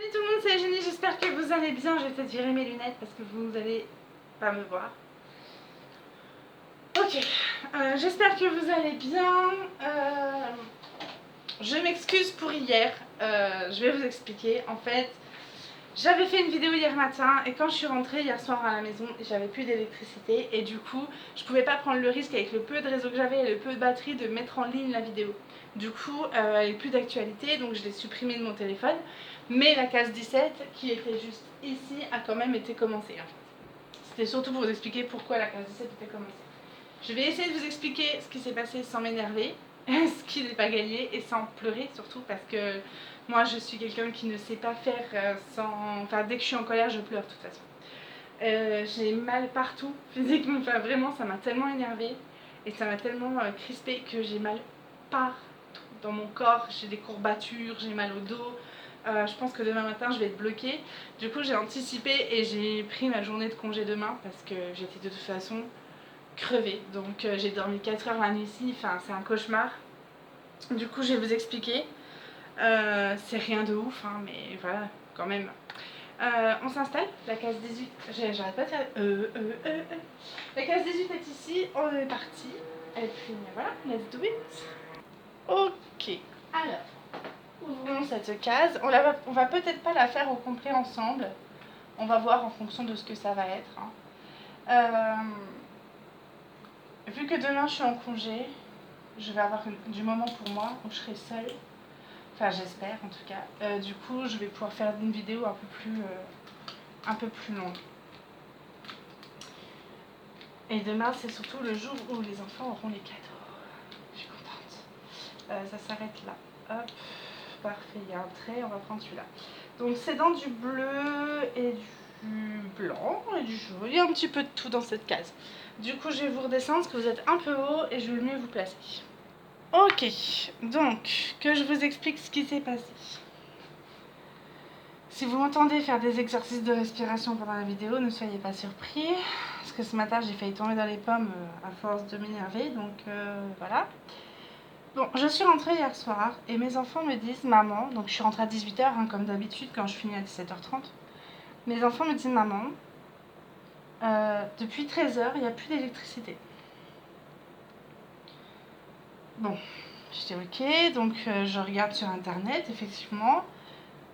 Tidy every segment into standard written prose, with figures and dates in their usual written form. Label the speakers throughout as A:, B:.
A: Salut tout le monde, c'est Eugénie, j'espère que vous allez bien. Je vais peut-être virer mes lunettes parce que vous allez pas me voir. Ok, j'espère que vous allez bien. Je m'excuse pour hier, je vais vous expliquer. En fait, j'avais fait une vidéo hier matin et quand je suis rentrée hier soir à la maison, j'avais plus d'électricité et du coup, je pouvais pas prendre le risque avec le peu de réseau que j'avais et le peu de batterie de mettre en ligne la vidéo. Du coup, elle n'est plus d'actualité, donc je l'ai supprimée de mon téléphone. Mais la case 17, qui était juste ici, a quand même été commencée. C'était surtout pour vous expliquer pourquoi la case 17 était commencée. Je vais essayer de vous expliquer ce qui s'est passé sans m'énerver, ce qui n'est pas gagné et sans pleurer surtout parce que moi je suis quelqu'un qui ne sait pas faire sans... Enfin dès que je suis en colère je pleure de toute façon. J'ai mal partout physiquement, enfin vraiment ça m'a tellement énervée et ça m'a tellement crispée que j'ai mal partout dans mon corps, j'ai des courbatures, j'ai mal au dos. Je pense que demain matin je vais être bloquée. Du coup j'ai anticipé et j'ai pris ma journée de congé demain parce que j'étais de toute façon crevée. Donc j'ai dormi 4 heures la nuit ici, enfin c'est un cauchemar. Du coup je vais vous expliquer. C'est rien de ouf, hein, mais voilà, quand même. On s'installe, la case 18, j'arrête pas de faire La case 18 est ici, on est parti. Et puis voilà, let's do it. Ok, alors, ouvrons cette case. On va peut-être pas la faire au complet ensemble. On va voir en fonction de ce que ça va être. Vu que demain je suis en congé, je vais avoir du moment pour moi où je serai seule. Enfin j'espère en tout cas. Du coup je vais pouvoir faire une vidéo un peu plus longue. Et demain c'est surtout le jour où les enfants auront les cadeaux. Je suis contente. Ça s'arrête là. Hop, parfait, il y a un trait, on va prendre celui-là. Donc c'est dans du bleu et du blanc et du jaune. Il y a un petit peu de tout dans cette case. Du coup je vais vous redescendre parce que vous êtes un peu haut et je vais mieux vous placer. Ok, donc que je vous explique ce qui s'est passé. Si vous m'entendez faire des exercices de respiration pendant la vidéo, ne soyez pas surpris. Parce que ce matin, j'ai failli tomber dans les pommes à force de m'énerver. Donc voilà. Bon, je suis rentrée hier soir et mes enfants me disent maman. Donc je suis rentrée à 18h, hein, comme d'habitude, quand je finis à 17h30. Mes enfants me disent maman, depuis 13h, il n'y a plus d'électricité. Bon, je dis ok. Donc je regarde sur internet, effectivement.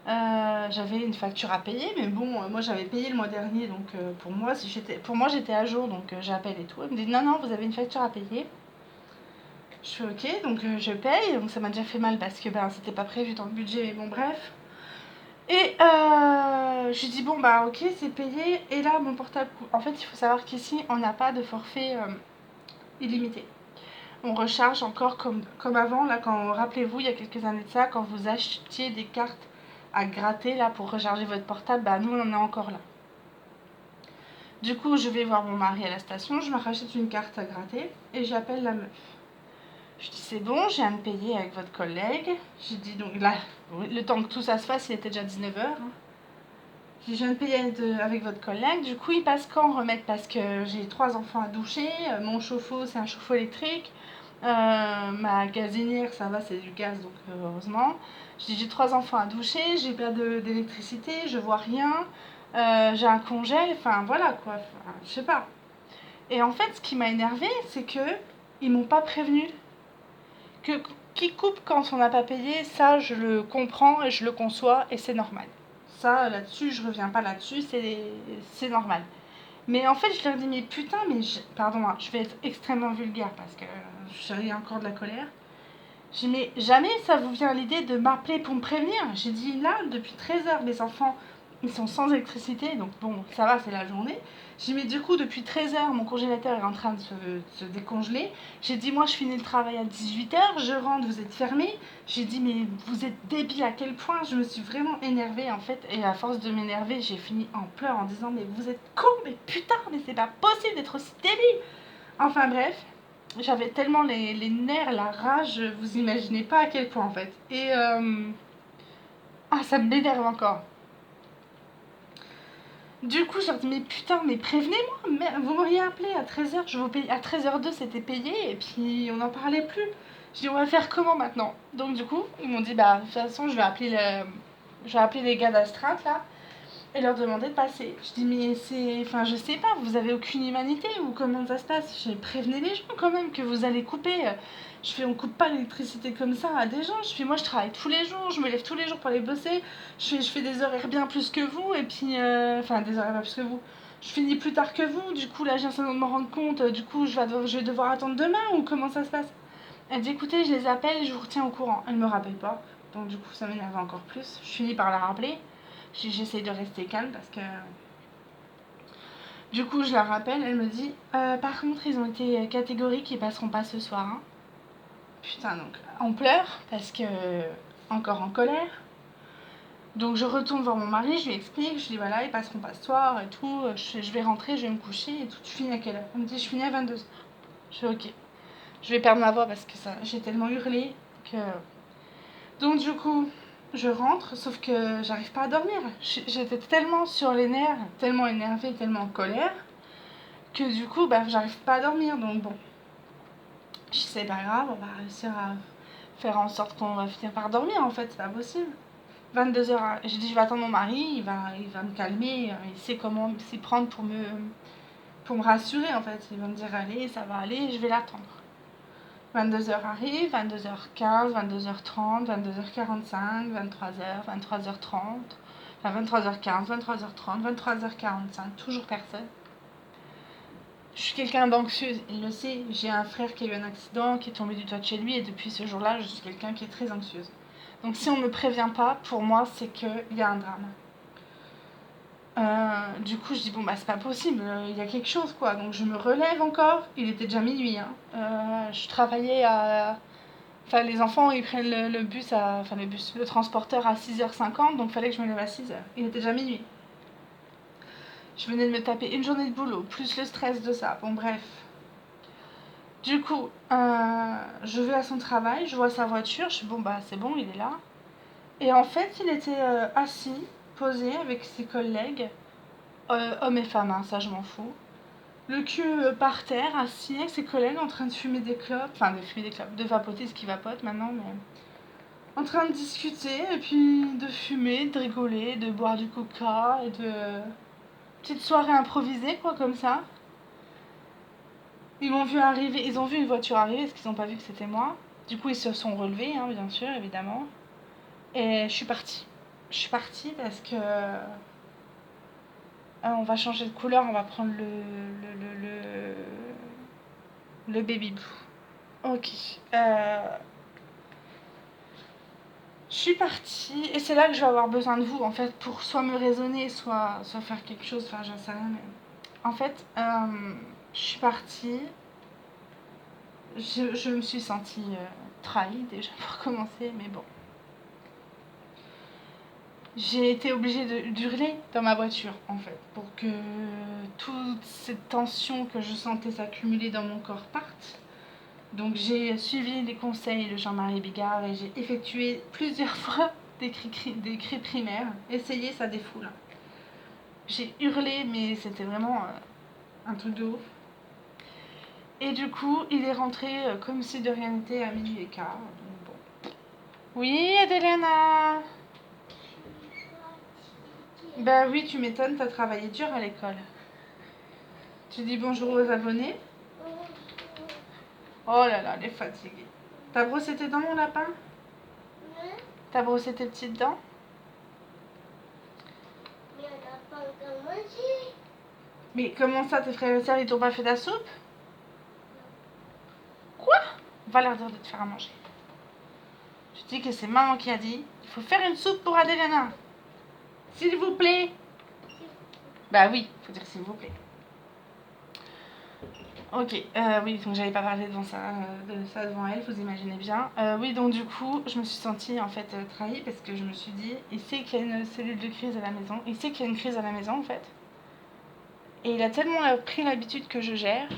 A: J'avais une facture à payer, mais bon, moi j'avais payé le mois dernier, donc pour moi j'étais à jour, donc j'appelle et tout. Elle me dit non, vous avez une facture à payer. Je fais ok, donc je paye, donc ça m'a déjà fait mal parce que ben, c'était pas prévu dans le budget, mais bon, bref. Et je lui dis bon, bah ok, c'est payé, et là mon portable. En fait, il faut savoir qu'ici on n'a pas de forfait illimité. On recharge encore comme avant, là, rappelez-vous, il y a quelques années de ça, quand vous achetiez des cartes à gratter là pour recharger votre portable, bah nous on en est encore là. Du coup je vais voir mon mari à la station, je me rachète une carte à gratter et j'appelle la meuf. Je dis c'est bon, je viens de payer avec votre collègue. J'ai dit donc là, le temps que tout ça se fasse, il était déjà 19h. Je viens de payer avec votre collègue, du coup il passe quand remettre parce que j'ai 3 enfants à doucher, mon chauffe-eau c'est un chauffe-eau électrique. Ma gazinière, ça va, c'est du gaz, donc heureusement. J'ai 3 enfants à doucher, j'ai pas d'électricité, je vois rien, j'ai un congèle, enfin voilà quoi, enfin, je sais pas. Et en fait, ce qui m'a énervé, c'est que ils m'ont pas prévenu. Qui coupe quand on n'a pas payé, ça je le comprends et je le conçois et c'est normal. Ça, là-dessus, je reviens pas là-dessus, c'est normal. Mais en fait, je leur dis, mais putain, pardon, hein, je vais être extrêmement vulgaire parce que j'ai encore de la colère. J'ai dit, mais jamais ça vous vient à l'idée de m'appeler pour me prévenir. J'ai dit, là, depuis 13h, les enfants, ils sont sans électricité, donc bon, ça va, c'est la journée. J'ai dit, mais du coup, depuis 13h, mon congélateur est en train de se décongeler. J'ai dit, moi, je finis le travail à 18h, je rentre, vous êtes fermés. J'ai dit, mais vous êtes débile à quel point. Je me suis vraiment énervée, en fait. Et à force de m'énerver, j'ai fini en pleurs en disant, mais vous êtes con, mais putain, mais c'est pas possible d'être aussi débile. Enfin bref, j'avais tellement les nerfs, la rage, vous imaginez pas à quel point en fait. Et ça m'énerve encore. Du coup, je leur dis, mais putain, mais prévenez-moi, vous m'auriez appelé à 13h, je vous paye, à 13h02 c'était payé, et puis on n'en parlait plus. Je dis, on va faire comment maintenant? Donc du coup, ils m'ont dit, bah de toute façon, je vais appeler Je vais appeler les gars d'astreinte là et leur demander de passer. Je dis mais c'est... Enfin je sais pas, vous avez aucune humanité ou comment ça se passe? J'ai prévenu les gens quand même que vous allez couper. Je fais on coupe pas l'électricité comme ça à des gens. Je fais moi je travaille tous les jours, je me lève tous les jours pour aller bosser. Je fais des horaires bien plus que vous et puis... Enfin des horaires bien plus que vous. Je finis plus tard que vous, du coup là j'ai de me rendre compte, du coup je vais devoir attendre demain ou comment ça se passe? Elle dit écoutez je les appelle et je vous retiens au courant. Elle me rappelle pas, donc du coup ça m'énerve encore plus. Je finis par la rappeler. J'essaye de rester calme parce que... Du coup, je la rappelle, elle me dit par contre, ils ont été catégoriques, ils passeront pas ce soir. Hein. Putain, donc on pleure parce que... Encore en colère. Donc je retourne voir mon mari, je lui explique, je lui dis voilà, ils passeront pas ce soir et tout. Je vais rentrer, je vais me coucher et tout. Tu finis à quelle heure? Elle me dit je finis à 22h. Je fais ok. Je vais perdre ma voix parce que ça, j'ai tellement hurlé que... Donc du coup, je rentre, sauf que j'arrive pas à dormir. J'étais tellement sur les nerfs, tellement énervée, tellement en colère, que du coup, bah, j'arrive pas à dormir. Donc bon, je dis c'est pas grave, on va réussir à faire en sorte qu'on va finir par dormir en fait, c'est pas possible. 22h, j'ai dit je vais attendre mon mari, il va me calmer, il sait comment s'y prendre pour me rassurer en fait. Il va me dire allez, ça va aller, je vais l'attendre. 22h arrive, 22h15, 22h30, 22h45, 23h, 23h30, enfin 23h15, 23h30, 23h45, toujours personne. Je suis quelqu'un d'anxieuse, il le sait. J'ai un frère qui a eu un accident, qui est tombé du toit de chez lui, et depuis ce jour-là, je suis quelqu'un qui est très anxieuse. Donc si on ne me prévient pas, pour moi, c'est qu'il y a un drame. Du coup, je dis bon bah c'est pas possible, il y a quelque chose quoi. Donc je me relève encore. Il était déjà minuit. Hein. Je travaillais à... Enfin, les enfants, ils prennent le bus, enfin le transporteur à 6h50, donc il fallait que je me lève à 6h. Il était déjà minuit. Je venais de me taper une journée de boulot, plus le stress de ça. Bon, bref. Du coup, je vais à son travail, je vois sa voiture, je suis bon, bah c'est bon, il est là. Et en fait, il était assis, posé avec ses collègues, hommes et femmes, hein, ça je m'en fous. Le cul par terre, assis avec ses collègues en train de fumer des clopes, enfin de fumer des clopes, de vapoter ce qui vapote maintenant, mais en train de discuter et puis de fumer, de rigoler, de boire du coca et de petite soirée improvisée quoi comme ça. Ils m'ont vu arriver, ils ont vu une voiture arriver parce qu'ils n'ont pas vu que c'était moi. Du coup ils se sont relevés, hein, bien sûr, évidemment. Et je suis partie. Je suis partie parce que on va changer de couleur, on va prendre le baby blue. Ok. Je suis partie et c'est là que je vais avoir besoin de vous en fait pour soit me raisonner, soit faire quelque chose, enfin j'en sais rien. Mais... En fait, je suis partie, je me suis sentie trahie déjà pour commencer, mais bon. J'ai été obligée d'hurler dans ma voiture en fait pour que toute cette tension que je sentais s'accumuler dans mon corps parte. Donc j'ai suivi les conseils de Jean-Marie Bigard et j'ai effectué plusieurs fois des cris primaires. Essayez, ça défoule. J'ai hurlé, mais c'était vraiment un truc de ouf. Et du coup, il est rentré comme si de rien n'était à minuit et quart. Donc bon. Oui, Adelena. Bah oui, tu m'étonnes, t'as travaillé dur à l'école. Tu dis bonjour aux abonnés. Oh là là, elle est fatiguée. T'as brossé tes dents, mon lapin? T'as brossé tes petites dents?
B: Mais on n'a pas encore mangé.
A: Mais comment ça, tes frères et sœurs, ils t'ont pas fait de la soupe? Quoi? Va leur dire de te faire à manger. Je dis que c'est maman qui a dit, il faut faire une soupe pour Adelena. S'il vous plaît. Bah oui, faut dire s'il vous plaît. Ok, oui, donc j'avais pas parlé devant ça, de ça devant elle, vous imaginez bien. Oui, donc du coup, je me suis sentie en fait trahie parce que je me suis dit, il sait qu'il y a une cellule de crise à la maison, il sait qu'il y a une crise à la maison en fait. Et il a tellement pris l'habitude que je gère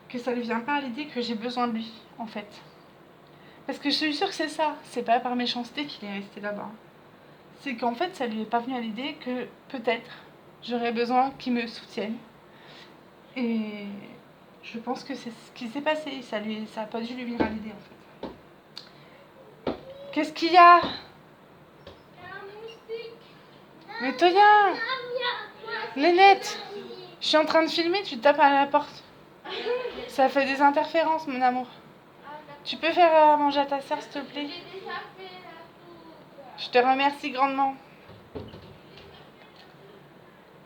A: que ça lui vient pas à l'idée que j'ai besoin de lui en fait. Parce que je suis sûre que c'est ça, c'est pas par méchanceté qu'il est resté là-bas. C'est qu'en fait, ça lui est pas venu à l'idée que peut-être j'aurais besoin qu'il me soutienne. Et je pense que c'est ce qui s'est passé. Ça a pas dû lui venir à l'idée en fait. Qu'est-ce qu'il y a? Mais Toya, Nénette, je suis en train de filmer, tu tapes à la porte. Ça fait des interférences, mon amour. Tu peux faire manger à ta sœur, s'il te plaît? Je te remercie grandement.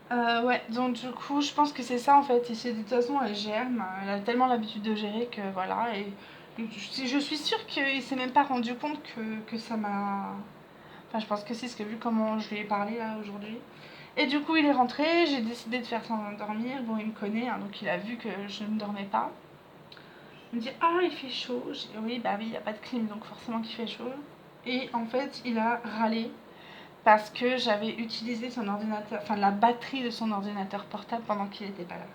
A: Ouais, donc du coup, je pense que c'est ça en fait. Et c'est de toute façon, elle gère, elle a tellement l'habitude de gérer que voilà. Et je suis sûre qu'il s'est même pas rendu compte que ça m'a. Enfin, je pense que si, parce que vu comment je lui ai parlé là aujourd'hui. Et du coup, il est rentré, j'ai décidé de faire sans dormir. Bon, il me connaît, hein, donc il a vu que je ne dormais pas. Il me dit ah, il fait chaud. J'ai dit oui, bah oui, il n'y a pas de clim, donc forcément qu'il fait chaud. Et en fait, il a râlé parce que j'avais utilisé son ordinateur, enfin la batterie de son ordinateur portable pendant qu'il n'était pas là.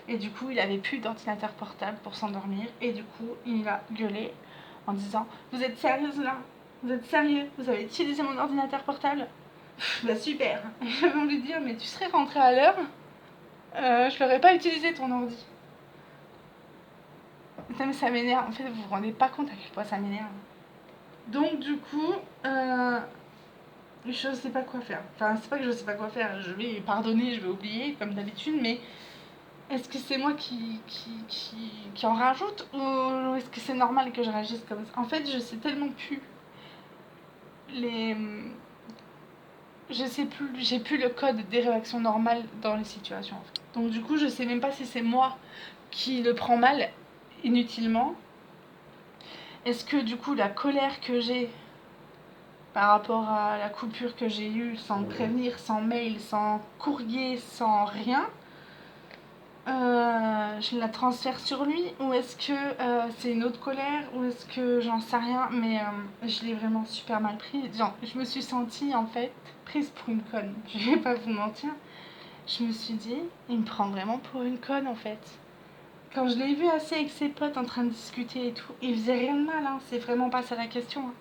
A: Et du coup, il avait plus d'ordinateur portable pour s'endormir. Et du coup, il a gueulé en disant vous êtes sérieuse là? Vous êtes sérieux? Vous avez utilisé mon ordinateur portable? Bah super. J'avais envie de dire mais tu serais rentré à l'heure, je l'aurais pas utilisé ton ordi. Putain, mais ça m'énerve. En fait, vous vous rendez pas compte à quel point ça m'énerve. Donc du coup, je sais pas quoi faire. Enfin, c'est pas que je sais pas quoi faire. Je vais pardonner, je vais oublier comme d'habitude, mais est-ce que c'est moi qui en rajoute ou est-ce que c'est normal que je réagisse comme ça? En fait, je sais tellement plus les. Je sais plus, j'ai plus le code des réactions normales dans les situations. En fait. Donc du coup, je sais même pas si c'est moi qui le prends mal inutilement. Est-ce que du coup, la colère que j'ai par rapport à la coupure que j'ai eue sans me prévenir, sans mail, sans courrier, sans rien, je la transfère sur lui ou est-ce que c'est une autre colère ou est-ce que j'en sais rien mais je l'ai vraiment super mal pris. Genre, je me suis sentie en fait prise pour une conne, je vais pas vous mentir. Je me suis dit, il me prend vraiment pour une conne en fait. Quand je l'ai vu assis avec ses potes en train de discuter et tout, il faisait rien de mal, hein, c'est vraiment pas ça la question. Hein.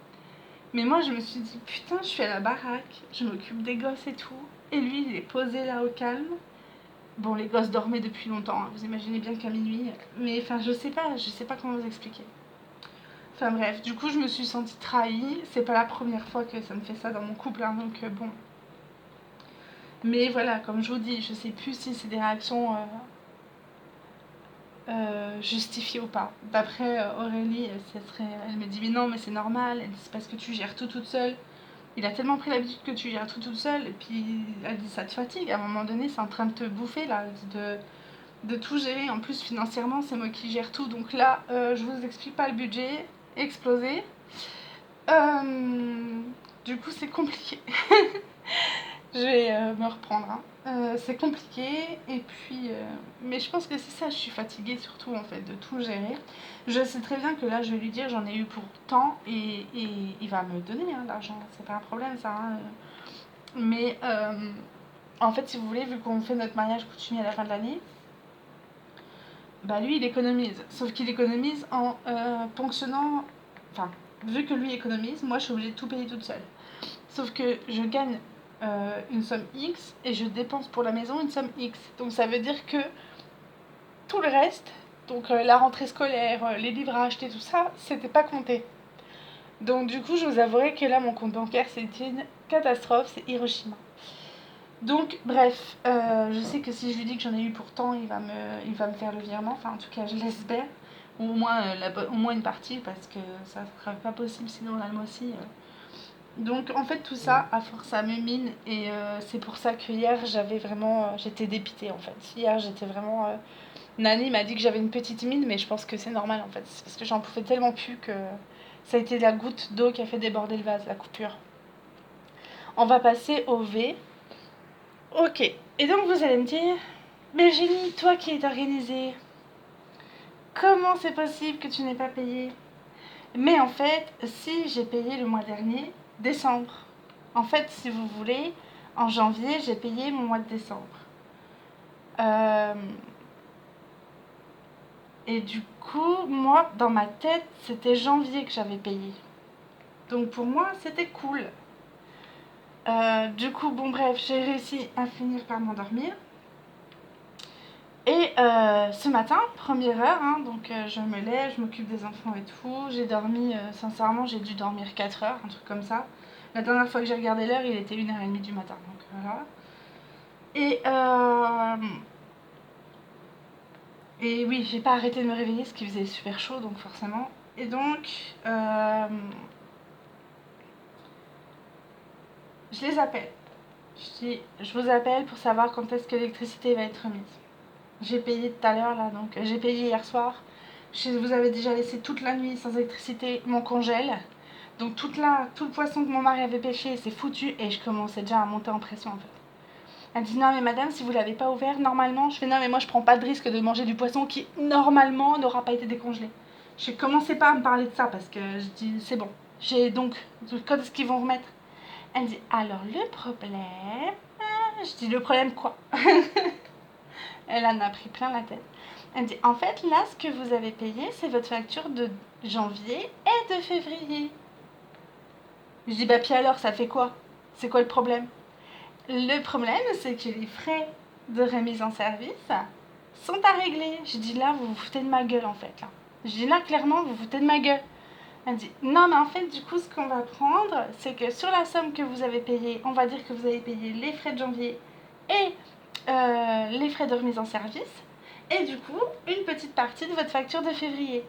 A: Mais moi je me suis dit, putain, je suis à la baraque, je m'occupe des gosses et tout, et lui il est posé là au calme. Bon, les gosses dormaient depuis longtemps, hein. Vous imaginez bien qu'à minuit. Mais enfin, je sais pas comment vous expliquer. Enfin bref, du coup, je me suis sentie trahie. C'est pas la première fois que ça me fait ça dans mon couple, hein, donc bon. Mais voilà, comme je vous dis, je sais plus si c'est des réactions justifiées ou pas. D'après Aurélie, elle me dit mais non, mais c'est normal. Elle dit c'est parce que tu gères tout toute seule. Il a tellement pris l'habitude que tu gères tout toute seule. Et puis elle dit ça te fatigue. À un moment donné, c'est en train de te bouffer là, de tout gérer. En plus, financièrement, c'est moi qui gère tout. Donc là, je vous explique pas le budget. Explosé. Du coup, c'est compliqué. Je vais me reprendre. Hein. C'est compliqué. Et puis, mais je pense que c'est ça. Je suis fatiguée surtout en fait de tout gérer. Je sais très bien que là, je vais lui dire j'en ai eu pour tant et il va me donner hein, l'argent. C'est pas un problème ça. Hein. Mais en fait, si vous voulez, vu qu'on fait notre mariage coutumier à la fin de l'année, bah lui il économise, sauf qu'il économise en ponctionnant, enfin vu que lui économise, moi je suis obligée de tout payer toute seule. Sauf que je gagne une somme X et je dépense pour la maison une somme X. Donc ça veut dire que tout le reste, donc la rentrée scolaire, les livres à acheter, tout ça, c'était pas compté. Donc du coup je vous avouerai que là mon compte bancaire c'est une catastrophe, c'est Hiroshima. Donc, bref, je sais que si je lui dis que j'en ai eu pourtant, il va me faire le virement. Enfin, en tout cas, je l'espère. Ou au moins une partie, parce que ça ne sera pas possible sinon là, moi aussi. Donc, en fait, tout ça, à force, ça me mine. Et c'est pour ça que hier, j'étais dépitée, en fait. Hier, j'étais vraiment... Nani m'a dit que j'avais une petite mine, mais je pense que c'est normal, en fait. C'est parce que j'en pouvais tellement plus que ça a été la goutte d'eau qui a fait déborder le vase, la coupure. On va passer au V. Ok, et donc vous allez me dire, mais Génie, toi qui es organisée, comment c'est possible que tu n'aies pas payé? Mais en fait, si j'ai payé le mois dernier, décembre. En fait, si vous voulez, en janvier, j'ai payé mon mois de décembre. Et du coup, moi, dans ma tête, c'était janvier que j'avais payé. Donc pour moi, c'était cool. Du coup, bon bref, j'ai réussi à finir par m'endormir. Et ce matin, première heure, hein, donc je me lève, je m'occupe des enfants et tout. J'ai dormi, sincèrement, j'ai dû dormir 4 heures, un truc comme ça. La dernière fois que j'ai regardé l'heure, il était 1h30 du matin. Donc voilà. Et, et oui, j'ai pas arrêté de me réveiller, ce qui faisait super chaud, donc forcément. Et donc, je les appelle. Je dis, je vous appelle pour savoir quand est-ce que l'électricité va être remise. J'ai payé tout à l'heure, là, donc j'ai payé hier soir. Je vous avais déjà laissé toute la nuit sans électricité, mon congèle. Donc tout le poisson que mon mari avait pêché, c'est foutu et je commençais déjà à monter en pression en fait. Elle dit non mais madame, si vous l'avez pas ouvert, normalement, je fais non mais moi je prends pas de risque de manger du poisson qui normalement n'aura pas été décongelé. Je commençais pas à me parler de ça parce que je dis c'est bon. J'ai donc, quand est-ce qu'ils vont remettre? Elle dit alors le problème, je dis le problème quoi? Elle en a pris plein la tête. Elle dit en fait là ce que vous avez payé c'est votre facture de janvier et de février. Je dis bah puis alors ça fait quoi? C'est quoi le problème? Le problème c'est que les frais de remise en service sont à régler. Je dis là vous vous foutez de ma gueule en fait là. Je dis là clairement vous vous foutez de ma gueule. Elle dit non mais en fait du coup ce qu'on va prendre c'est que sur la somme que vous avez payée, on va dire que vous avez payé les frais de janvier et les frais de remise en service et du coup une petite partie de votre facture de février.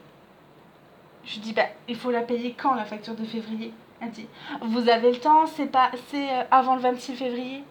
A: Je dis bah il faut la payer quand la facture de février? Elle dit vous avez le temps, c'est avant le 26 février.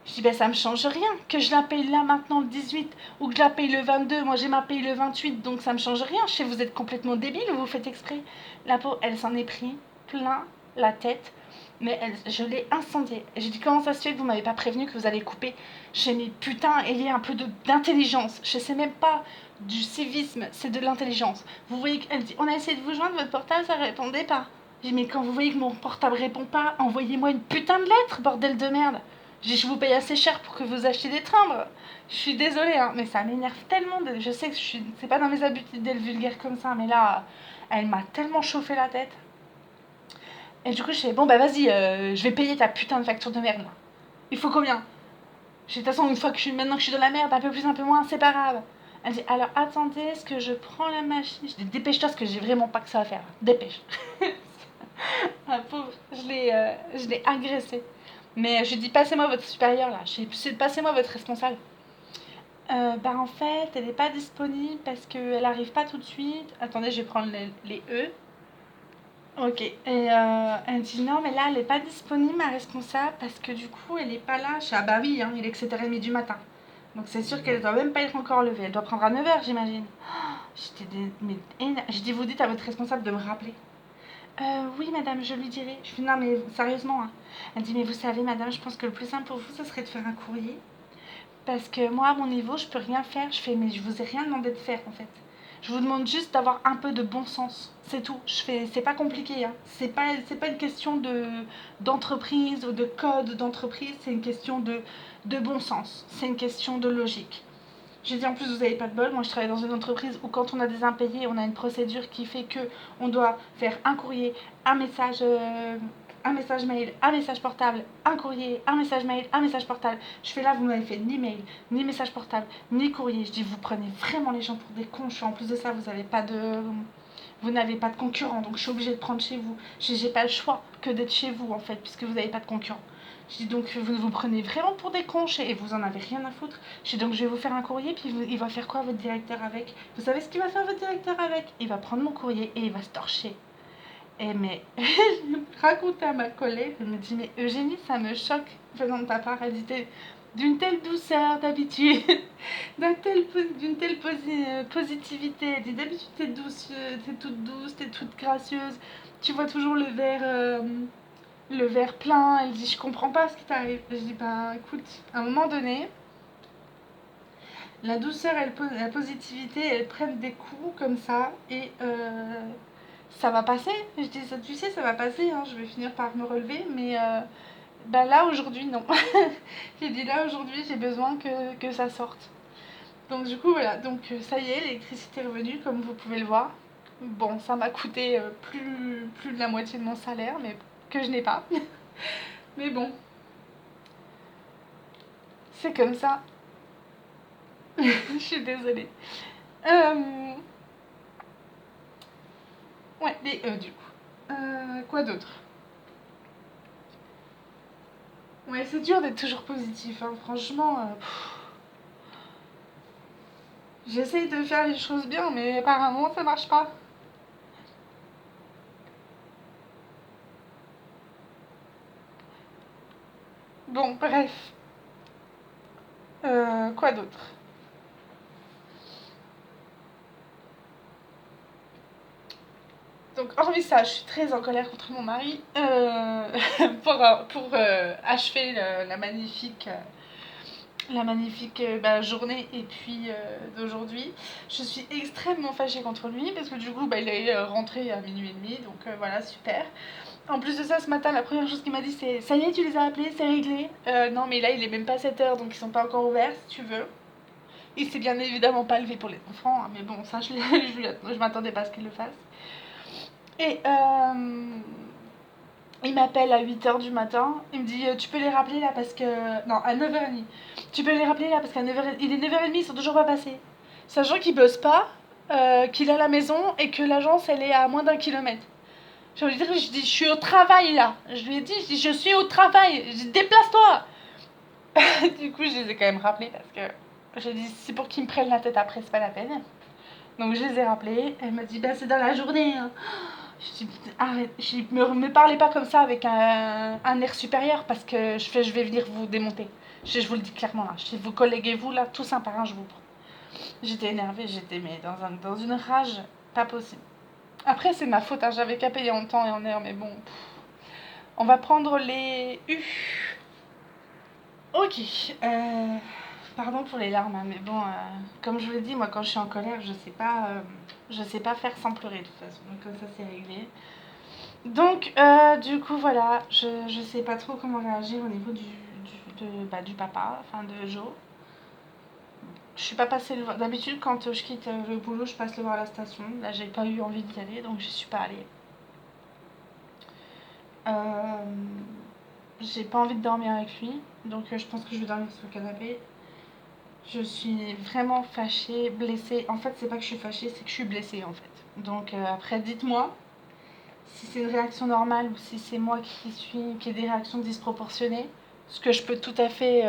A: Je dis ben ça me change rien que je la paye là maintenant le 18 ou que je la paye le 22. Moi j'ai ma paye le 28 donc ça me change rien. Je sais vous êtes complètement débile ou vous faites exprès. La pauvre elle s'en est pris plein la tête. Mais je l'ai incendiée. J'ai dit comment ça se fait que vous m'avez pas prévenu que vous allez couper. J'ai mis putain ayez un peu d'intelligence. Je sais même pas du civisme, c'est de l'intelligence. Vous voyez qu'elle dit on a essayé de vous joindre, votre portable ça répondait pas. J'ai dit mais quand vous voyez que mon portable répond pas, envoyez-moi une putain de lettre bordel de merde. Je vous paye assez cher pour que vous achetiez des timbres. Je suis désolée, hein, mais ça m'énerve tellement. Je sais que c'est pas dans mes habitudes d'être vulgaire comme ça, mais là, elle m'a tellement chauffé la tête. Et du coup, je fais bon, bah vas-y, je vais payer ta putain de facture de merde là. Il faut combien? De toute façon, maintenant que je suis dans la merde, un peu plus, un peu moins, c'est pas grave. Elle dit alors attendez, est-ce que je prends la machine? Je dis dépêche-toi parce que j'ai vraiment pas que ça à faire. Dépêche. Ah pauvre, je l'ai agressée. Mais je lui dis passez-moi votre supérieur là, passez-moi votre responsable. Bah en fait, elle n'est pas disponible parce qu'elle arrive pas tout de suite. Attendez, je vais prendre les E. Ok. Et elle dit non, mais là, elle n'est pas disponible, ma responsable, parce que du coup, elle n'est pas là. Je dis ah bah oui, hein, il est que 7h30 du matin. Donc c'est sûr qu'elle doit même pas être encore levée. Elle doit prendre à 9h, j'imagine. Je dis vous dites à votre responsable de me rappeler. Oui, madame, je lui dirai. Je dis non, mais sérieusement. Hein. Elle dit mais vous savez, madame, je pense que le plus simple pour vous, ce serait de faire un courrier. Parce que moi, à mon niveau, je peux rien faire. Je fais, mais je vous ai rien demandé de faire, en fait. Je vous demande juste d'avoir un peu de bon sens. C'est tout. C'est pas compliqué. Hein. C'est pas une question d'entreprise ou de code d'entreprise. C'est une question de bon sens. C'est une question de logique. J'ai dit en plus, vous n'avez pas de bol. Moi, je travaille dans une entreprise où quand on a des impayés, on a une procédure qui fait que on doit faire un courrier, un message mail, un message portable, un courrier, un message mail, un message portable. Je fais là, vous m'avez fait ni mail, ni message portable, ni courrier. Je dis, vous prenez vraiment les gens pour des cons. En plus de ça, vous n'avez pas de concurrent, donc je suis obligée de prendre chez vous. J'ai pas le choix que d'être chez vous en fait, puisque vous n'avez pas de concurrent. Je dis donc vous vous prenez vraiment pour des cons et vous en avez rien à foutre. Je dis donc je vais vous faire un courrier puis il va faire quoi votre directeur avec? Vous savez ce qu'il va faire votre directeur avec? Il va prendre mon courrier et il va se torcher. Et mais je racontais à ma collègue, elle me dit mais Eugénie ça me choque venant de ta part. Elle dit d'une telle douceur d'habitude, d'une telle positivité. Elle dit d'habitude t'es douce, t'es toute douce, t'es toute gracieuse. Tu vois toujours le verre plein. Elle dit je comprends pas ce qui t'arrive. Je dis bah écoute, à un moment donné, la douceur et la positivité elles prennent des coups comme ça et ça va passer. Je dis ça tu sais ça va passer, hein, je vais finir par me relever mais bah là aujourd'hui non. J'ai dit là aujourd'hui j'ai besoin que ça sorte. Donc du coup voilà, donc ça y est, l'électricité est revenue comme vous pouvez le voir. Bon ça m'a coûté plus de la moitié de mon salaire mais que je n'ai pas. Mais bon, c'est comme ça. Je suis désolée. Euh, ouais, les E du coup. Quoi d'autre? Ouais, c'est dur d'être toujours positif, hein. Franchement. J'essaye de faire les choses bien, mais apparemment ça marche pas. Bon, bref. Quoi d'autre? Donc, hormis ça, je suis très en colère contre mon mari pour achever la magnifique journée et puis d'aujourd'hui. Je suis extrêmement fâchée contre lui parce que du coup, il est rentré à minuit et demi, donc voilà, super. En plus de ça, ce matin, la première chose qu'il m'a dit, c'est ça y est, tu les as appelés, c'est réglé. Non, mais là, il est même pas 7h, donc ils sont pas encore ouverts, si tu veux. Il s'est bien évidemment pas levé pour les enfants, hein, mais bon, ça, je m'attendais pas à ce qu'il le fasse. Et il m'appelle à 8h du matin, il me dit tu peux les rappeler là parce que. Non, à 9h30. Tu peux les rappeler là parce qu'à 9h. Il est 9h30, ils sont toujours pas passés. Sachant qu'il bosse pas, qu'il est à la maison et que l'agence elle est à moins d'1 kilomètre. Je lui ai dit, je suis au travail là. Je lui ai dit, je suis au travail. Je dis, déplace-toi. Du coup, je les ai quand même rappelés parce que j'ai dit, c'est pour qu'ils me prennent la tête après, c'est pas la peine. Donc je les ai rappelés. Elle m'a dit, c'est dans la journée. Hein. Je dis, arrête, me parlez pas comme ça avec un air supérieur parce que je vais venir vous démonter. Je vous le dis clairement là. Je dis, vous colléguez-vous là, tous un par un, je vous prends. J'étais énervée, j'étais mais dans une rage pas possible. Après, c'est ma faute, hein, j'avais qu'à payer en temps et en heure, mais bon. On va prendre les U. Ok. Pardon pour les larmes, hein, mais bon, comme je vous l'ai dit, moi quand je suis en colère, je sais pas faire sans pleurer de toute façon. Donc comme ça c'est réglé. Donc du coup voilà, je sais pas trop comment réagir au niveau du papa, enfin de Joe. Je suis pas passée le voir. D'habitude quand je quitte le boulot, je passe le voir à la station. Là j'ai pas eu envie d'y aller, donc je suis pas allée. J'ai pas envie de dormir avec lui, donc je pense que je vais dormir sur le canapé. Je suis vraiment fâchée, blessée. En fait, c'est pas que je suis fâchée, c'est que je suis blessée en fait. Donc après, dites-moi si c'est une réaction normale ou si c'est moi qui ai des réactions disproportionnées. Ce que je peux tout à fait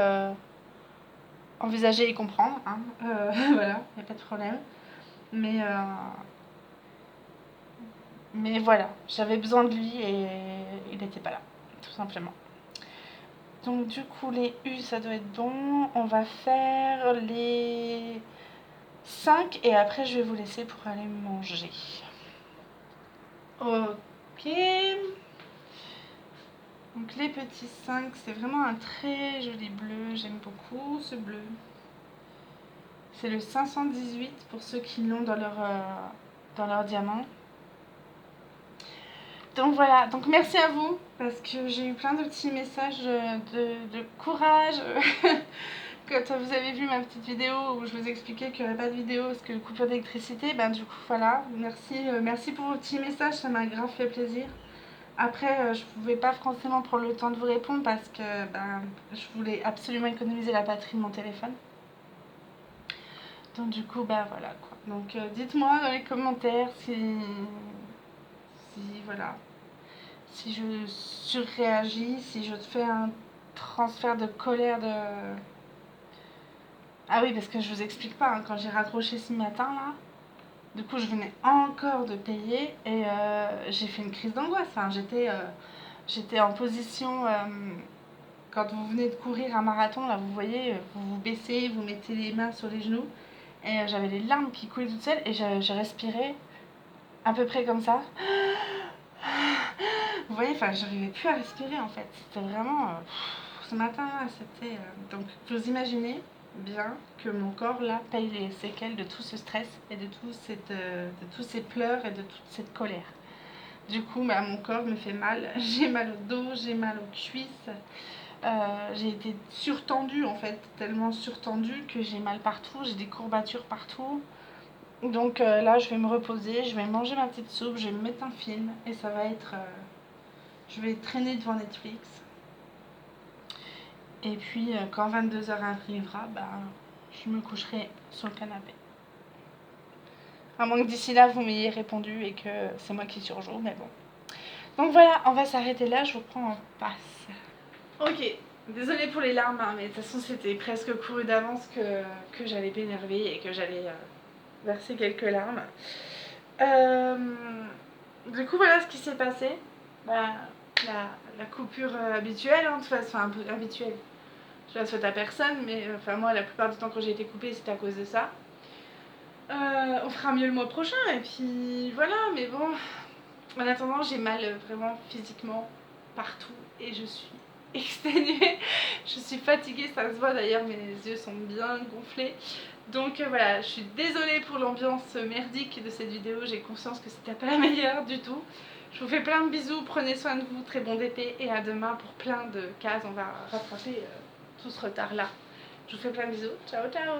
A: envisager et comprendre. Hein. Voilà, y a pas de problème. Mais, euh, mais voilà, j'avais besoin de lui et il n'était pas là, tout simplement. Donc du coup les U ça doit être bon. On va faire les 5 et après je vais vous laisser pour aller manger. Ok. Donc les petits 5 c'est vraiment un très joli bleu. J'aime beaucoup ce bleu. C'est le 518 pour ceux qui l'ont dans leur diamant. Donc voilà, donc merci à vous parce que j'ai eu plein de petits messages de courage. Quand vous avez vu ma petite vidéo où je vous expliquais qu'il n'y aurait pas de vidéo parce que coupure d'électricité, du coup voilà, merci pour vos petits messages, ça m'a grave fait plaisir. Après, je pouvais pas forcément prendre le temps de vous répondre parce que je voulais absolument économiser la batterie de mon téléphone. Donc du coup, voilà quoi. Donc dites-moi dans les commentaires si voilà, si je surréagis, si je fais un transfert de colère de. Ah oui, parce que je vous explique pas, hein, quand j'ai raccroché ce matin là, du coup je venais encore de payer et j'ai fait une crise d'angoisse. Enfin, j'étais en position, quand vous venez de courir un marathon, là vous voyez, vous vous baissez, vous mettez les mains sur les genoux et j'avais les larmes qui coulaient toutes seules et j'ai respiré à peu près comme ça. Vous voyez, enfin j'arrivais plus à respirer en fait. C'était vraiment. Ce matin là, c'était. Donc vous imaginez bien que mon corps là paye les séquelles de tout ce stress et de tous ces pleurs et de toute cette colère. Du coup, mon corps me fait mal. J'ai mal au dos, j'ai mal aux cuisses. J'ai été surtendue en fait, tellement surtendue que j'ai mal partout, j'ai des courbatures partout. Donc là, je vais me reposer, je vais manger ma petite soupe, je vais me mettre un film et ça va être. Je vais traîner devant Netflix. Et puis, quand 22h arrivera, je me coucherai sur le canapé. À moins que d'ici là, vous m'ayez répondu et que c'est moi qui surjoue, mais bon. Donc voilà, on va s'arrêter là, je vous prends en passe. Ok, Désolée pour les larmes, hein, mais de toute façon c'était presque couru d'avance que j'allais m'énerver et que j'allais verser quelques larmes. Euh, du coup voilà ce qui s'est passé. Bah, la coupure habituelle, hein, de toute façon un peu habituelle. Je la souhaite à personne, mais enfin moi la plupart du temps quand j'ai été coupée c'était à cause de ça. On fera mieux le mois prochain et puis voilà, mais bon, en attendant j'ai mal vraiment physiquement partout et je suis exténuée, je suis fatiguée, ça se voit d'ailleurs, mes yeux sont bien gonflés. Donc voilà, je suis désolée pour l'ambiance merdique de cette vidéo, j'ai conscience que c'était pas la meilleure du tout. Je vous fais plein de bisous, prenez soin de vous, très bon DP et à demain pour plein de cases, on va rattraper tout ce retard là. Je vous fais plein de bisous, ciao ciao.